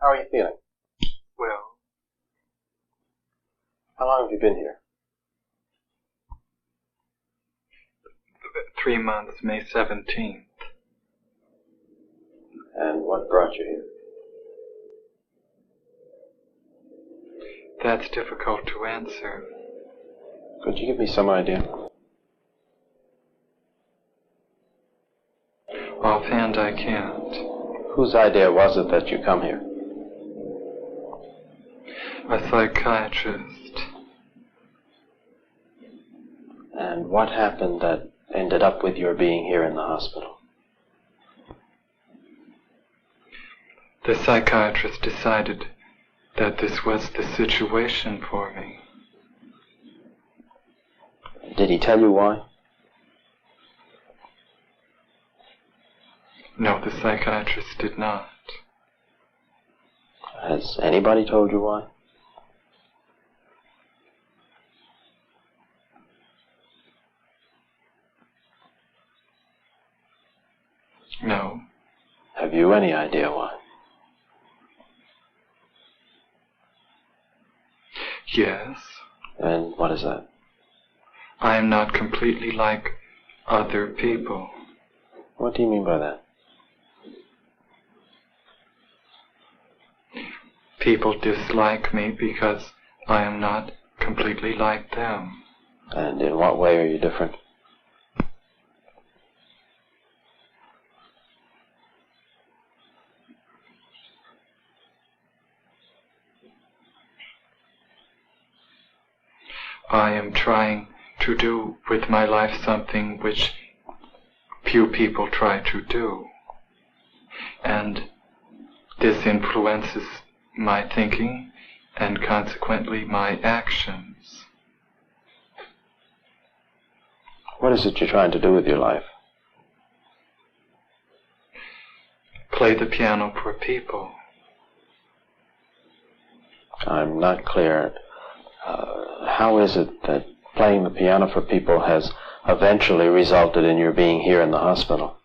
How are you feeling? Well. How long have you been here? 3 months, May 17th. And what brought you here? That's difficult to answer. Could you give me some idea? Offhand, I can't. Whose idea was it that you come here? A psychiatrist. And what happened that ended up with your being here in the hospital? The psychiatrist decided that this was the situation for me. Did he tell you why? No, the psychiatrist did not. Has anybody told you why? No. Have you any idea why? Yes. And what is that? I am not completely like other people. What do you mean by that? People dislike me because I am not completely like them. And in what way are you different? I am trying to do with my life something which few people try to do. And this influences my thinking and consequently my actions. What is it you're trying to do with your life? Play the piano for people. I'm not clear. How is it that playing the piano for people has eventually resulted in your being here in the hospital?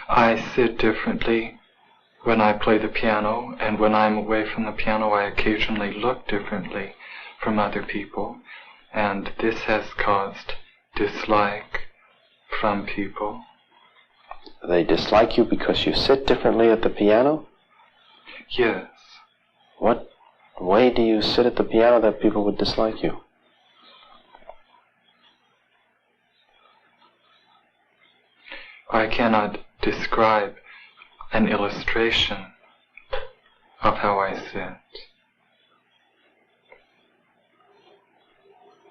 I sit differently when I play the piano, and when I'm away from the piano I occasionally look differently from other people, and this has caused dislike from people. They dislike you because you sit differently at the piano? Yes. What way do you sit at the piano that people would dislike you? I cannot describe an illustration of how I sit.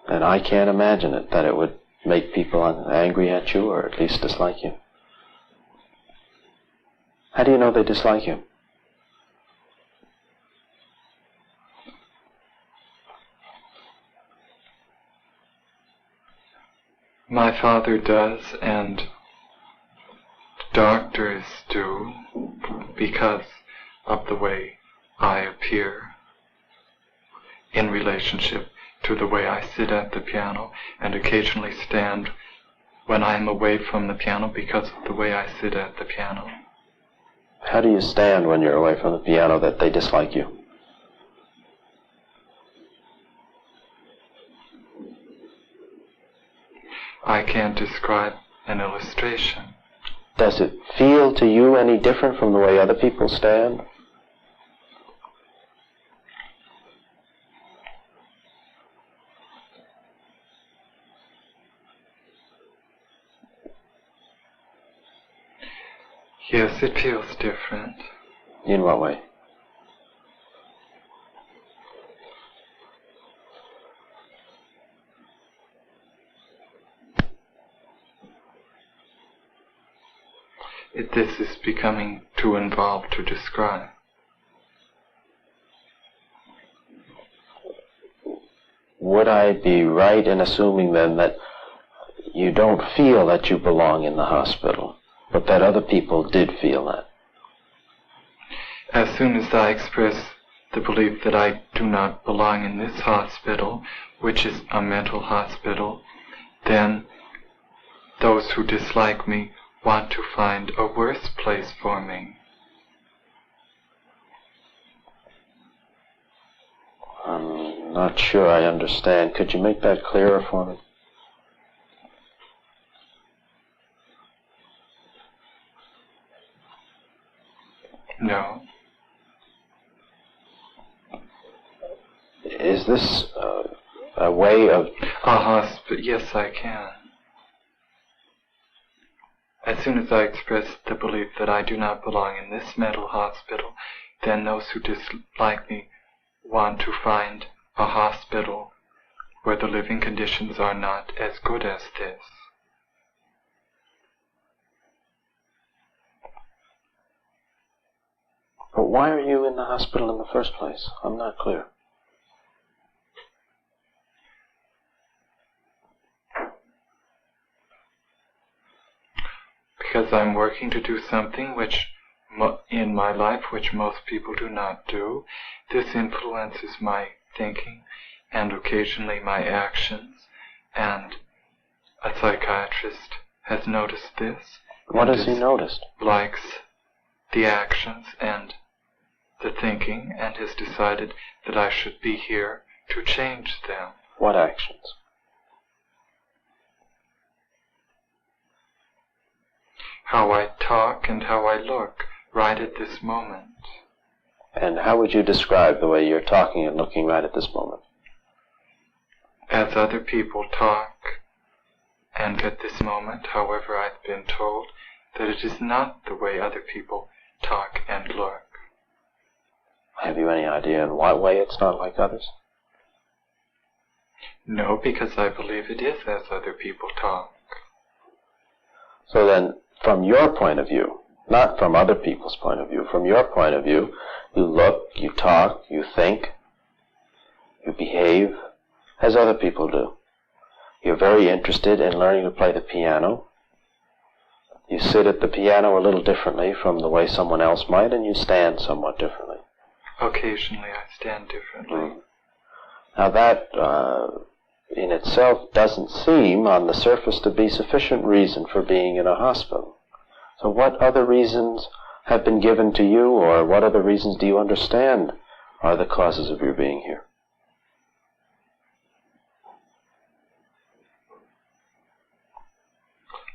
And I can't imagine it, that it would make people angry at you or at least dislike you. How do you know they dislike you? My father does, and doctors do, because of the way I appear in relationship to the way I sit at the piano, and occasionally stand when I am away from the piano because of the way I sit at the piano. How do you stand when you're away from the piano that they dislike you? I can't describe an illustration. Does it feel to you any different from the way other people stand? Yes, it feels different. In what way? This is becoming too involved to describe. Would I be right in assuming then that you don't feel that you belong in the hospital, but that other people did feel that? As soon as I express the belief that I do not belong in this hospital, which is a mental hospital, then those who dislike me want to find a worse place for me. I'm not sure I understand. Could you make that clearer for me? No. Is this a way of... Yes, I can. As soon as I express the belief that I do not belong in this mental hospital, then those who dislike me want to find a hospital where the living conditions are not as good as this. But why are you in the hospital in the first place? I'm not clear. Because I'm working to do something in my life which most people do not do. This influences my thinking and occasionally my actions, and a psychiatrist has noticed this. What has he noticed? Likes the actions and the thinking, and has decided that I should be here to change them. What actions? How I talk and how I look right at this moment. And how would you describe the way you're talking and looking right at this moment? As other people talk, and at this moment, however, I've been told that it is not the way other people talk and look. Have you any idea in what way it's not like others? No, because I believe it is as other people talk. So then, from your point of view, not from other people's point of view, from your point of view, you look, you talk, you think, you behave as other people do. You're very interested in learning to play the piano. You sit at the piano a little differently from the way someone else might, and you stand somewhat differently. Occasionally I stand differently. Now that, in itself, doesn't seem, on the surface, to be sufficient reason for being in a hospital. So what other reasons have been given to you, or what other reasons do you understand are the causes of your being here?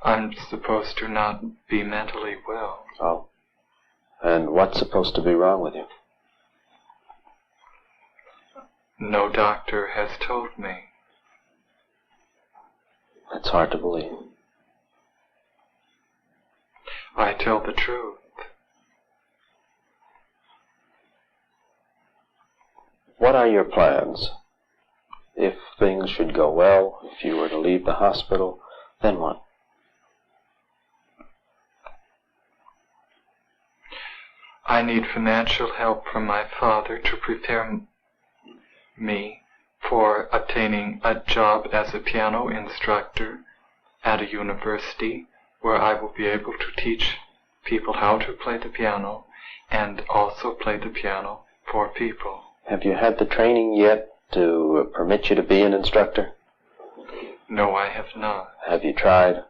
I'm supposed to not be mentally well. Oh. And what's supposed to be wrong with you? No doctor has told me. It's hard to believe. I tell the truth. What are your plans? If things should go well, if you were to leave the hospital, then what? I need financial help from my father to prepare me for obtaining a job as a piano instructor at a university where I will be able to teach people how to play the piano and also play the piano for people. Have you had the training yet to permit you to be an instructor? No, I have not. Have you tried?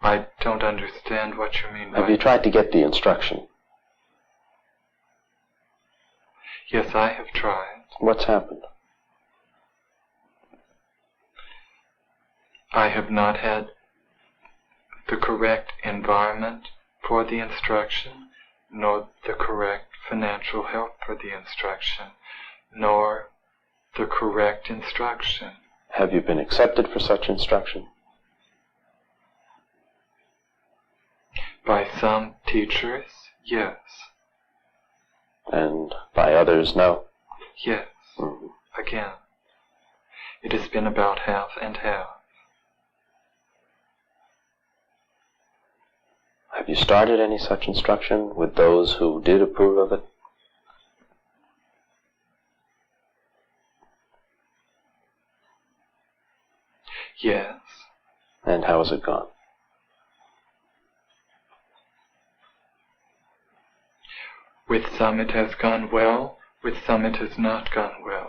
I don't understand what you mean by... Have you tried to get the instruction? Yes, I have tried. What's happened? I have not had the correct environment for the instruction, nor the correct financial help for the instruction, nor the correct instruction. Have you been accepted for such instruction? By some teachers, yes. And by others, no? Yes. Again. It has been about half and half. Have you started any such instruction with those who did approve of it? Yes. And how has it gone? With some it has gone well, with some it has not gone well.